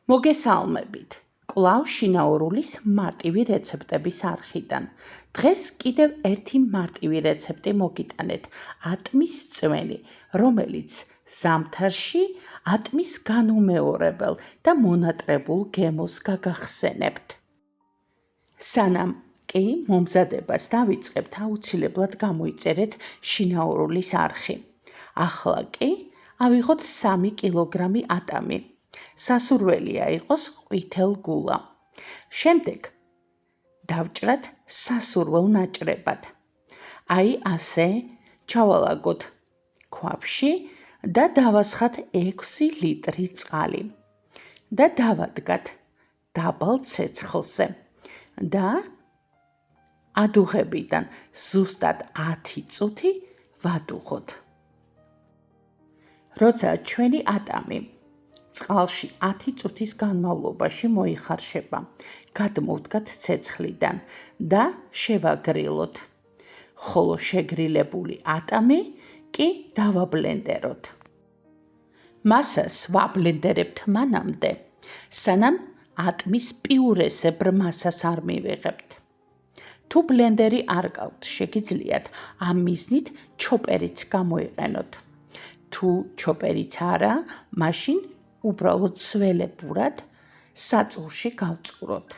მოგესალმებით. კვლავ შინაურულის მარტივი რეცეპტების არხიდან. დღეს კიდევ ერთი მარტივი რეცეპტი მოგიტანეთ. ატმის წვენი, რომელიც ზამთარში ატმის განუმეორებელ და მონატრებულ გემოს გაგახსენებთ. სანამ კი მომზადებას დავიწყებთ, აუცილებლად გამოიწერეთ შინაურულის არხი. ახლა კი ავიღოთ 3 კილოგრამი ატამი. სასურველია იყოს ყვითელ გულა. შემდეგ დავჭრათ სასურველ ნაჭრებად. აი ასე ჩავალაგოთ ქვაფში და დავასხათ 6 ლიტრი წყალი და დავადგათ დაბალ ცეცხლზე და ადუღებიდან ზუსტად 10 წუთი ვადუღოთ. როცა ჩვენი ატამი წყალში 10 წუთის განმავლობაში მოიხარშება, გადმოვდგათ ცეცხლიდან და შევაგრილოთ, ხოლო შეგრილებული ატამი კი დავაბლენდეროთ. მასას ვაბლენდერებთ მანამდე, სანამ ატმის პიურესებრ მასას არ მივიღებთ. თუ ბლენდერი არ გაქვთ, შეგიძლიათ ამ მიზნით ჩოპერიც გამოიყენოთ. თუ ჩოპერიც არა, მაშინ უბრალოდ სველებურად საწურში გავწუროთ.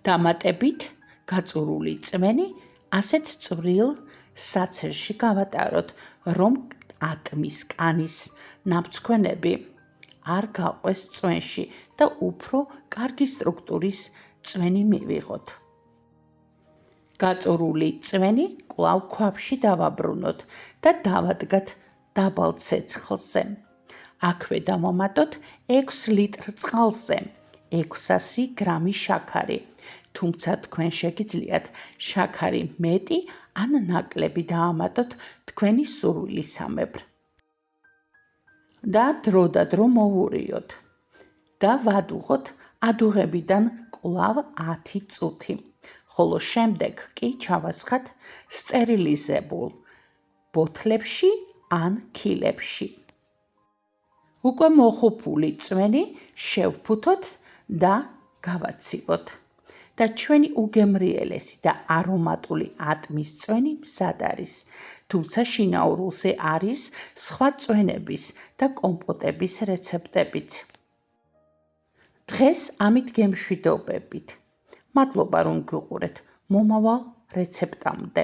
დამატებით გაწურული წვენი ასეთ წვრილ საცერში გავატაროთ, რომ ატმის კანის ნამცხვენები არ გაყვეს წვენში და უფრო კარგი სტრუქტურის წვენი მივიღოთ. გაწურული წვენი კვლავ ქვაფში დავაბრუნოთ და დავადგათ დაბალ ცეცხლზე. აქვე დავამატოთ 6 ლიტრ წყალზე 600 გრამი შაქარი, თუმცა თქვენ შეგიძლიათ შაქარი მეტი ან ნაკლები დაამატოთ თქვენი სურვილისამებრ. და დრო მოვურიოთ და ვადუღოთ ადუღებიდან კვლავ 10 წუთი, ხოლო შემდეგ კი ჩავასხათ სტერილიზებულ ბოთლებში ან ქილებში. უკვე მოხუპული წვენი შევფუთოთ და გავაცივოთ და ჩვენი უგემრიელესი და არომატული ატმის წვენი მზად არის, თუმცა შინაურულზე არის სხვა წვენების და კომპოტების რეცეპტებიც. დღეს ამით გემშვიდობებით. მადლობა რომ გიყურეთ. მომავალ რეცეპტამდე.